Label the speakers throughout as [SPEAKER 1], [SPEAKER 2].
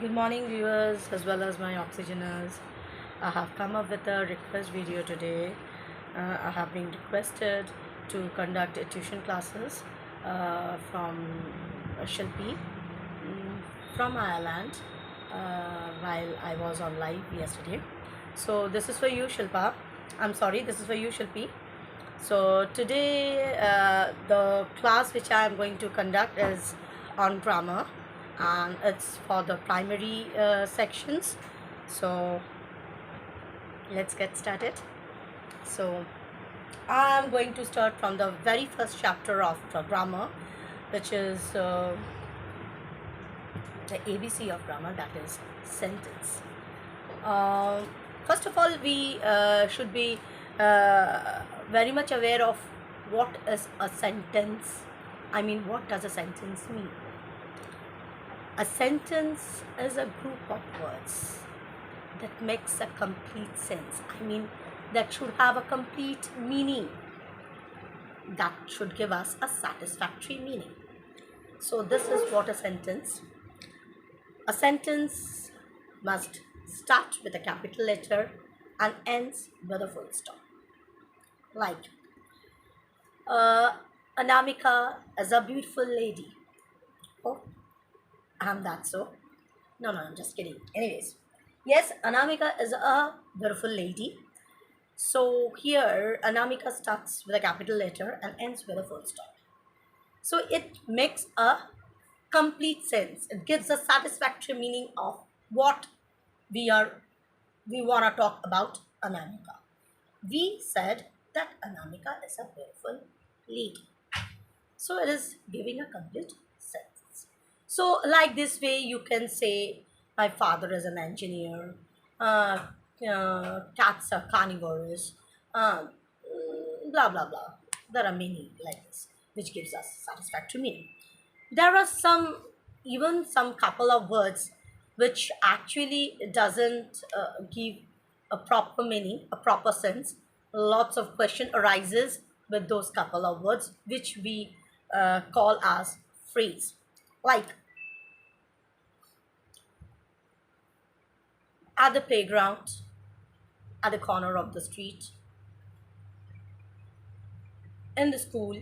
[SPEAKER 1] Good morning, viewers, as well as my oxygeners. I have come up with a request video today. I have been requested to conduct tuition classes from Shilpi from Ireland while I was on live yesterday. So this is for you, Shilpa. I'm sorry, this is for you, Shilpi. So today the class which I am going to conduct is on grammar, and it's for the primary sections. So let's get started. So I'm going to start from the very first chapter of grammar, which is the ABC of grammar, that is sentence. Um, First of all, we should be very much aware of what is a sentence. I mean, what does a sentence mean? A sentence is a group of words that makes a complete sense. I mean, that should have a complete meaning, that should give us a satisfactory meaning. So this is what a sentence must start with a capital letter and ends with a full stop. Like, uh, Anamika is a beautiful lady. Oh, I'm that so? No, I'm just kidding. Anyways, yes, Anamika is a beautiful lady. So here, Anamika starts with a capital letter and ends with a full stop. So it makes a complete sense. It gives a satisfactory meaning of what we want to talk about Anamika. We said that Anamika is a beautiful lady. So it is giving a complete sense. So like this way you can say my father is an engineer, cats are carnivores, blah blah blah. There are many like this which gives us satisfactory meaning. There are some couple of words which actually doesn't give a proper meaning, a proper sense. Lots of question arises with those couple of words which we call as phrase, like at the playground, at the corner of the street, in the school.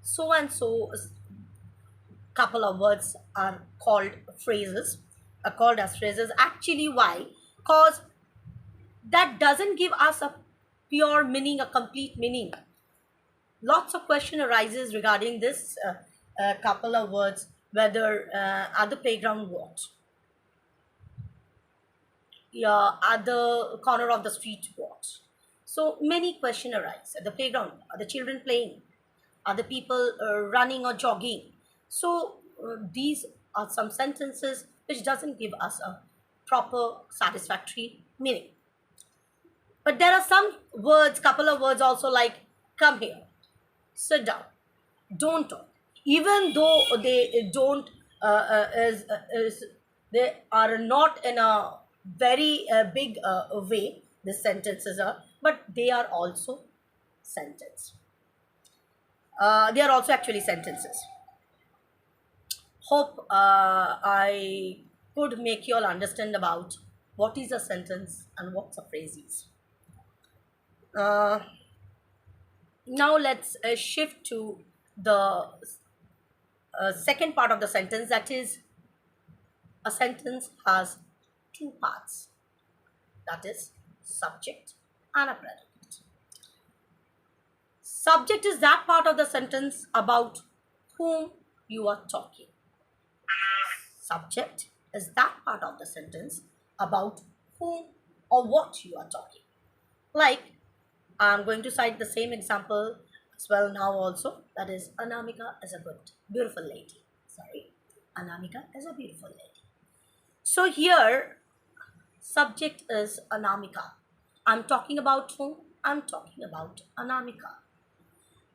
[SPEAKER 1] So and so couple of words are called phrases, are called as phrases. Actually, why? Because that doesn't give us a pure meaning, a complete meaning. Lots of question arises regarding this couple of words, whether at the playground what, yeah, at the corner of the street what. So many question arise. At the playground, are the children playing, are the people running or jogging? So these are some sentences which doesn't give us a proper satisfactory meaning. But there are some words, couple of words also, like come here, sit down, don't talk. Even though they don't is they are not in a very big way, the sentences are, but they are also sentence. They are also actually sentences. Hope I could make you all understand about what is a sentence and what's a phrase is. Uh, Now let's shift to the second part of the sentence, that is, a sentence has two parts, that is subject and a predicate. Subject is that part of the sentence about whom you are talking. Subject is that part of the sentence about whom or what you are talking. Like, I'm going to cite the same example as well now also, that is, Anamika is a beautiful lady. Sorry, Anamika is a beautiful lady. So here, subject is Anamika. I'm talking about whom? I'm talking about Anamika.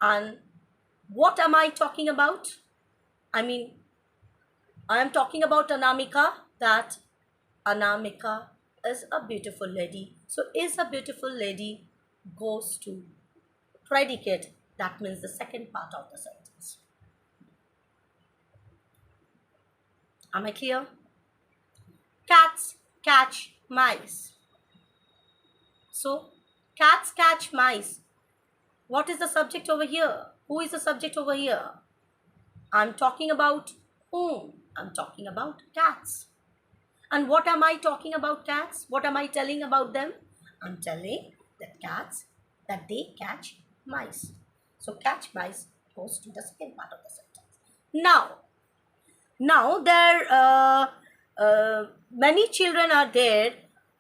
[SPEAKER 1] And what am I talking about? I mean, I am talking about Anamika, that Anamika is a beautiful lady. So is a beautiful lady goes to predicate, that means the second part of the sentence. Am I clear? catch mice. So, cats catch mice. What is the subject over here? Who is the subject over here? I'm talking about whom? I'm talking about cats. And what am I talking about cats? What am I telling about them? I'm telling that cats, that they catch mice. So catch mice goes to the second part of the sentence. Now there many children are there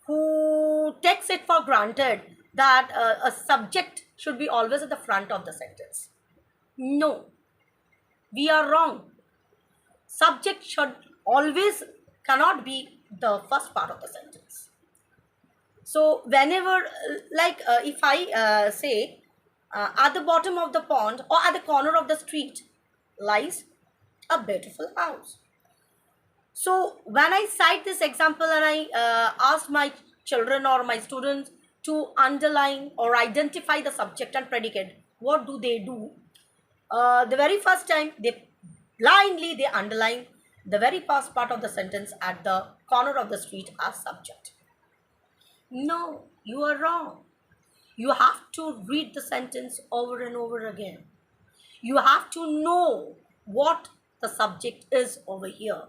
[SPEAKER 1] who takes it for granted that a subject should be always at the front of the sentence. No, we are wrong. Subject should always cannot be the first part of the sentence. So whenever if I say at the bottom of the pond or at the corner of the street lies a beautiful house. So when I cite this example and I ask my children or my students to underline or identify the subject and predicate, what do they do? The very first time they blindly underline the very first part of the sentence at the corner of the street as subject. No, you are wrong. You have to read the sentence over and over again. You have to know what the subject is over here.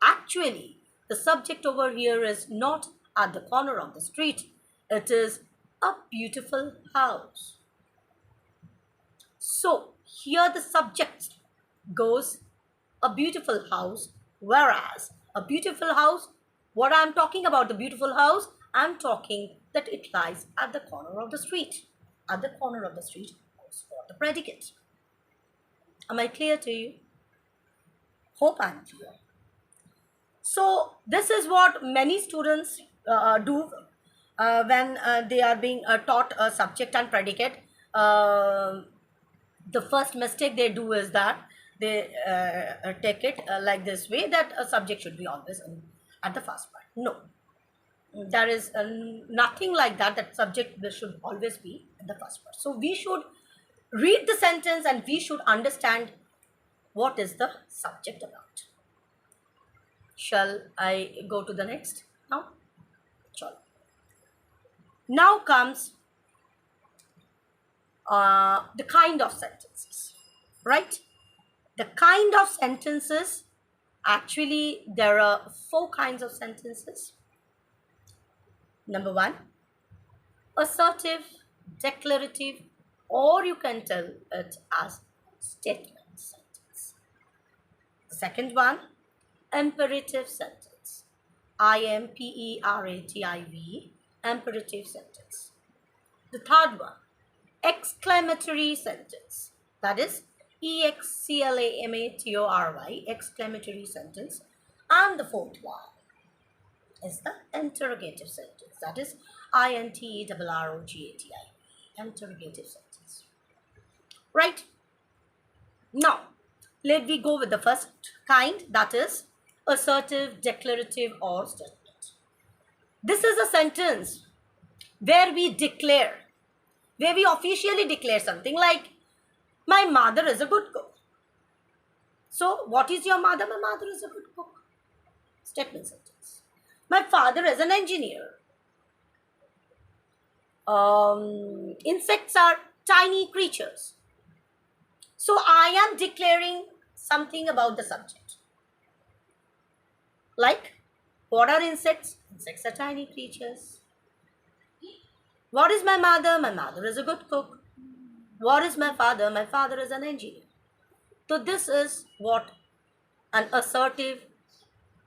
[SPEAKER 1] Actually, the subject over here is not at the corner of the street. It is a beautiful house. So, here the subject goes a beautiful house, whereas a beautiful house, what I'm talking about the beautiful house, I'm talking that it lies at the corner of the street. At the corner of the street goes for the predicate. Am I clear to you? Hope I'm clear. So this is what many students do when they are being taught a subject and predicate. The first mistake they do is that they take it like this way, that a subject should be always at the first part. No, there is nothing like that, that subject should always be in the first part. So we should read the sentence and we should understand what is the subject about. Shall I go to the next now? Sure. Now comes the kind of sentences, right? The kind of sentences, actually there are 4 kinds of sentences. Number 1, assertive, declarative, or you can tell it as statement sentence. The second one, imperative sentence. imperative, imperative sentence. The third one, exclamatory sentence. That is exclamatory, exclamatory sentence. And the fourth one is the interrogative sentence. That is interrogati, interrogative sentence. Right? Now, let me go with the first kind, that is assertive, declarative, or statement. This is a sentence where we declare, where we officially declare something like, my mother is a good cook. So, what is your mother? My mother is a good cook. Statement sentence. My father is an engineer. Insects are tiny creatures. So, I am declaring something about the subject. Like, what are insects? Insects are tiny creatures. What is my mother? My mother is a good cook. What is my father? My father is an engineer. So this is what an assertive,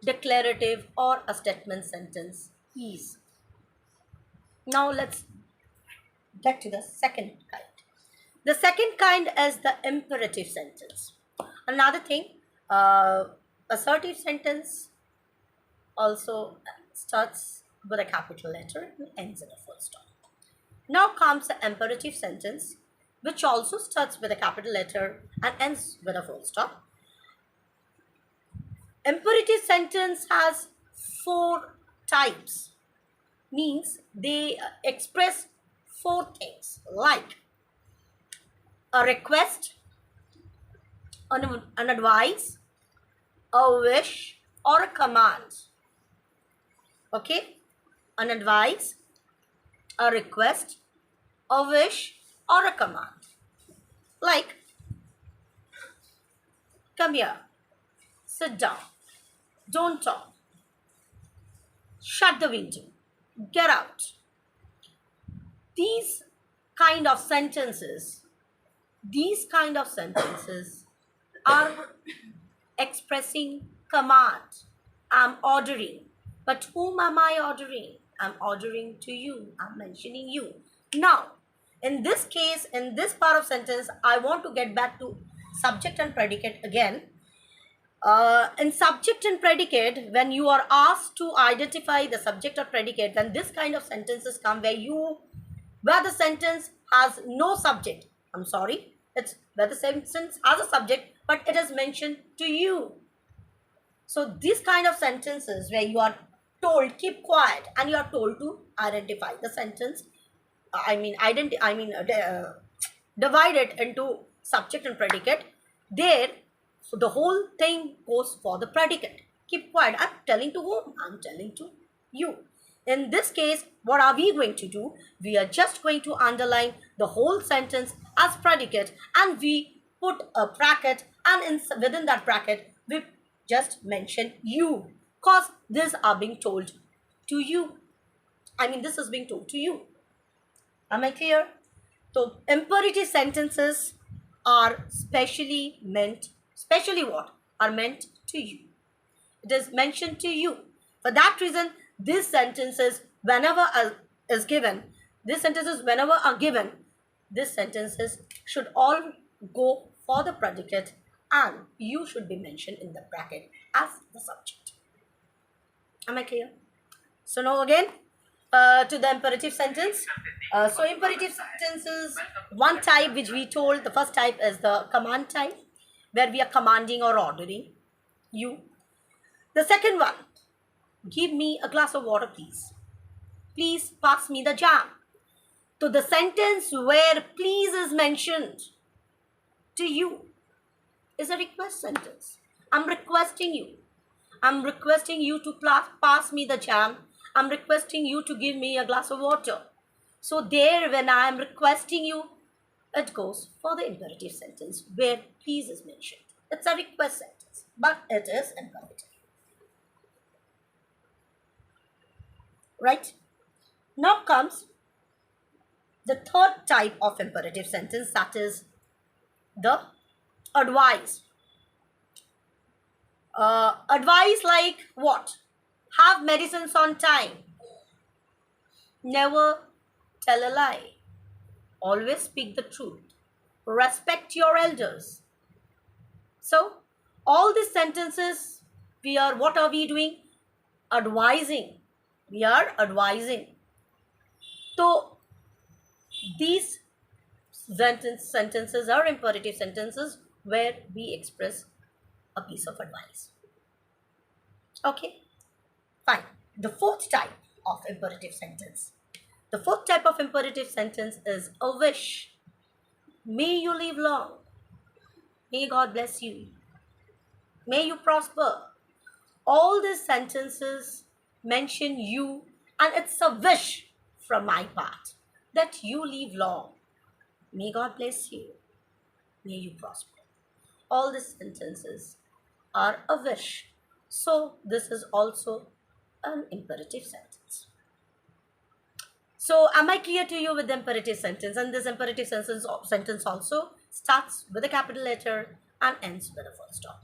[SPEAKER 1] declarative, or a statement sentence is. Now let's get to the second kind. The second kind is the imperative sentence. Another thing, assertive sentence also starts with a capital letter and ends in a full stop. Now comes the imperative sentence, which also starts with a capital letter and ends with a full stop. Imperative sentence has 4 types, means they express 4 things, like a request, an advice, a wish, or a command. Okay? An advice, a request, a wish, or a command. Like, come here, sit down, don't talk, shut the window, get out. These kind of sentences, these kind of sentences are expressing command. I'm ordering. But whom am I ordering? I'm ordering to you. I'm mentioning you. Now, in this case, in this part of sentence, I want to get back to subject and predicate again. In subject and predicate, when you are asked to identify the subject or predicate, then this kind of sentences come where the sentence has no subject. I'm sorry, it's where the sentence has a subject, but it is mentioned to you. So these kind of sentences where you are told keep quiet and you are told to identify the sentence. Divide it into subject and predicate. There, so the whole thing goes for the predicate. Keep quiet. I'm telling to whom? I'm telling to you. In this case, what are we going to do? We are just going to underline the whole sentence as predicate, and we put a bracket, and within that bracket, we just mention you, because these are being told to you. This is being told to you. Am I clear? So imperative sentences are specially what? Are meant to you. It is mentioned to you. For that reason, these sentences, whenever is given, these sentences, whenever are given, these sentences should all go for the predicate, and you should be mentioned in the bracket as the subject. Am I clear? So now again, to the imperative sentence. So imperative sentences, one type which we told, the first type is the command type, where we are commanding or ordering you. The second one, give me a glass of water, please. Please pass me the jam. So the sentence where please is mentioned to you is a request sentence. I'm requesting you. I'm requesting you to pass me the jam. I'm requesting you to give me a glass of water. So there, when I am requesting you, it goes for the imperative sentence where please is mentioned. It's a request sentence, but it is imperative. Right? Now comes the third type of imperative sentence, that is the advice. Advice like what? Have medicines on time. Never tell a lie. Always speak the truth. Respect your elders. So, all these sentences, what are we doing? Advising. We are advising. So, these sentences are imperative sentences where we express a piece of advice. Okay, fine. The fourth type of imperative sentence. The fourth type of imperative sentence is a wish. May you live long. May God bless you. May you prosper. All these sentences mention you, and it's a wish from my part that you live long. May God bless you. May you prosper. All these sentences are a wish. So this is also an imperative sentence. So am I clear to you with the imperative sentence? And this imperative sentence also starts with a capital letter and ends with a full stop.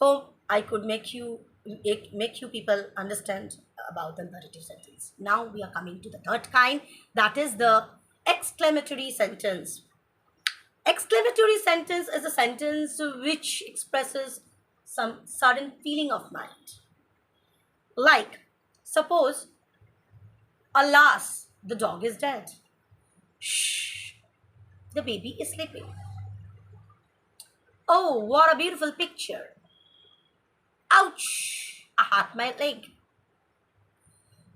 [SPEAKER 1] Hope I could make you people understand about the imperative sentence. Now we are coming to the third kind, that is the exclamatory sentence. Exclamatory sentence is a sentence which expresses some sudden feeling of mind. Like, suppose, alas, the dog is dead. Shh, the baby is sleeping. Oh, what a beautiful picture. Ouch, I hurt my leg.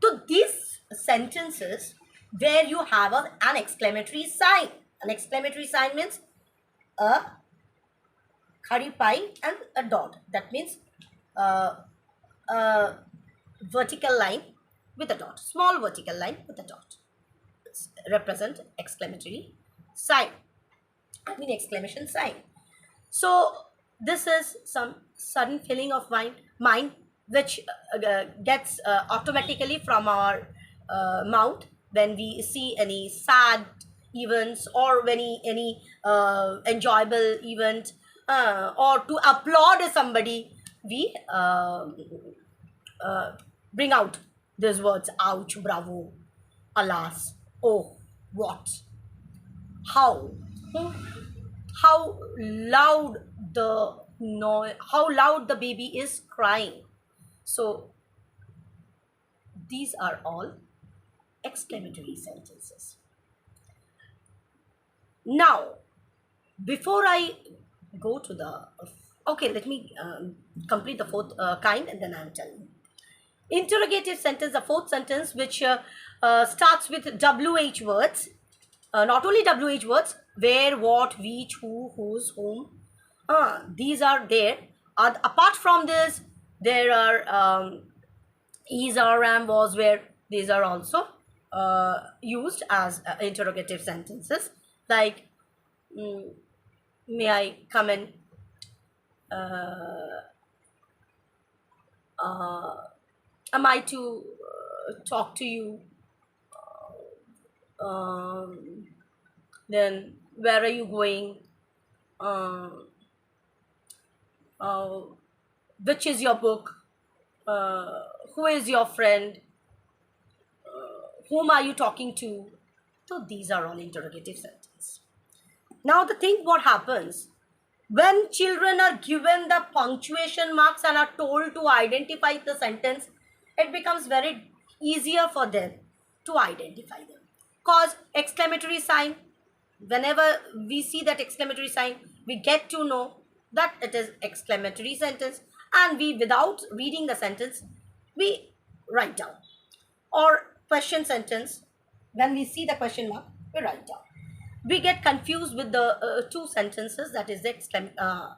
[SPEAKER 1] So these sentences where you have an exclamatory sign. An exclamatory sign means a khadi pie and a dot. That means vertical line with a dot, small vertical line with a dot. Represent exclamatory sign. I mean exclamation sign. So this is some sudden feeling of mind which gets automatically from our mouth when we see any sad events or any enjoyable event, or to applaud somebody, we bring out these words: ouch, bravo, alas, oh, what, how. Hmm? How loud the noise, how loud the baby is crying. So these are all exclamatory sentences. Now, before I go to the, okay, let me complete the fourth kind and then I'll tell you. Interrogative sentence, the fourth sentence, which starts with WH words. Not only WH words, where, what, which, who, whose, whom. These are there. Apart from this, there are is, are, am, was, where. These are also used as interrogative sentences. Like, may I come in? Am I to talk to you? Then where are you going? Which is your book? Who is your friend? Whom are you talking to? So these are all interrogative sentences. Now the thing what happens when children are given the punctuation marks and are told to identify the sentence, it becomes very easier for them to identify them. Cause exclamatory sign, whenever we see that exclamatory sign, we get to know that it is exclamatory sentence, and we, without reading the sentence, we write down. Or question sentence, when we see the question mark, we write down. We get confused with the two sentences, that is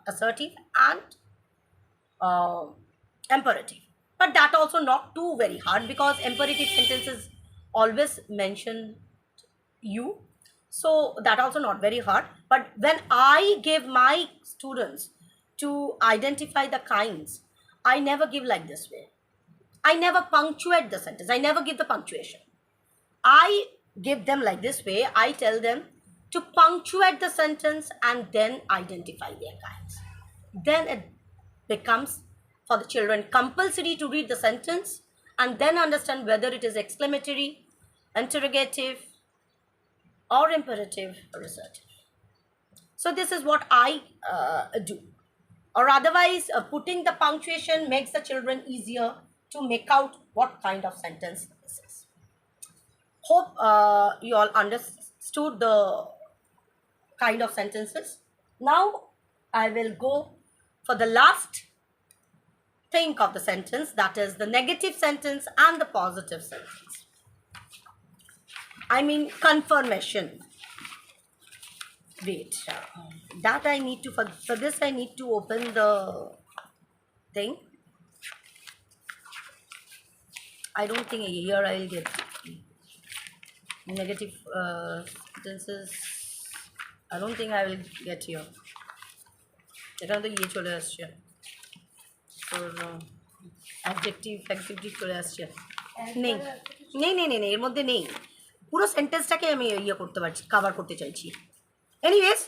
[SPEAKER 1] assertive and imperative. But that also not too very hard, because imperative sentences always mention you, so that also not very hard. But when I give my students to identify the kinds, I never give like this way. I never punctuate the sentence. I never give the punctuation. I give them like this way. I tell them to punctuate the sentence and then identify their kinds. Then it becomes for the children compulsory to read the sentence and then understand whether it is exclamatory, interrogative, or imperative or assertive. So this is what I do. Or otherwise, putting the punctuation makes the children easier to make out what kind of sentence this is. Hope you all understood the kind of sentences. Now I will go for the last thing of the sentence, that is the negative sentence and the positive sentence. I mean confirmation. Wait, that I need to, for this I need to open the thing. I don't think here I will get negative sentences. I don't think I will get here. এখানে তো ইয়ে চলে আসছে, তোর adjective ফ্যাক্টিভ চলে আসছে। নেই নেই নেই নেই এর মধ্যে নেই, পুরো সেন্টেন্সটাকে আমি ইয়ে করতে পারছি, কভার করতে চাইছি। Anyways,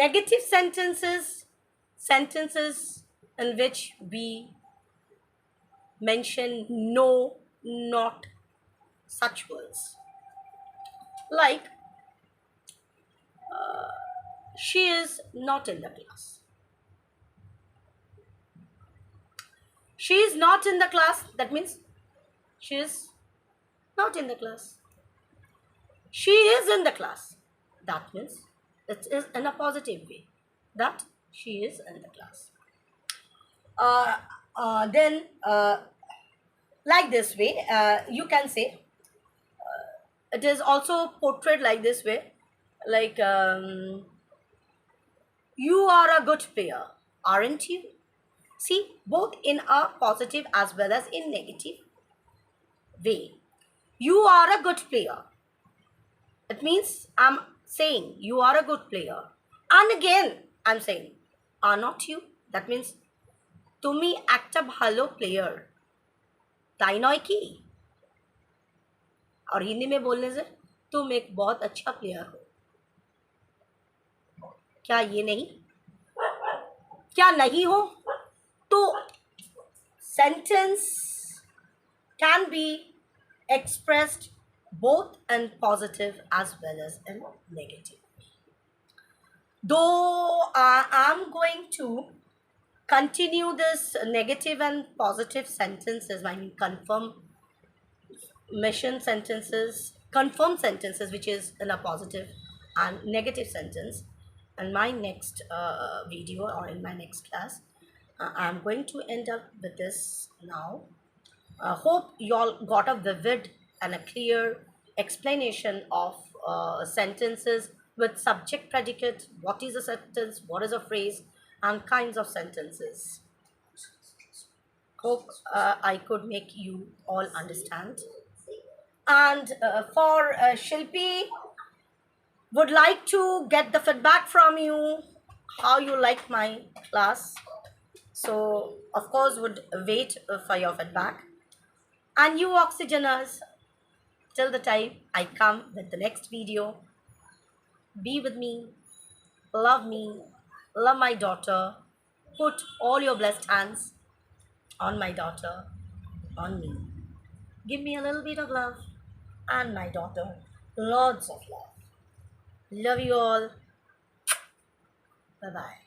[SPEAKER 1] negative sentences in which we mention no, not, such words. Like, she is not in the class. She is not in the class. That means she is not in the class. She is in the class. That means it is in a positive way, that she is in the class. Then like this way, you can say, it is also portrayed like this way, like, you are a good player, aren't you? See, both in a positive as well as in negative way. You are a good player. It means I'm saying you are a good player. And again, I'm saying, are not you? That means তুমি একটা ভালো player, তাই নয় কি? और हिंदी में बोलने से तुम एक बहुत अच्छा प्लेयर हो, क्या ये नहीं? क्या नहीं हो? तो sentence can be expressed both in positive as well as in negative. Though I'm going to continue this negative and positive sentences, I mean confirm sentences, which is in a positive and negative sentence, in my next video or in my next class. I'm going to end up with this now. Hope you all got a vivid and a clear explanation of sentences with subject predicate, what is a sentence, what is a phrase, and kinds of sentences. Hope I could make you all understand. And for Shilpi, would like to get the feedback from you, how you like my class. So, of course, would wait for your feedback. And you oxygeners, till the time I come with the next video, be with me, love my daughter, put all your blessed hands on my daughter, on me. Give me a little bit of love, and my daughter, lots of love. Love you all. Bye-bye.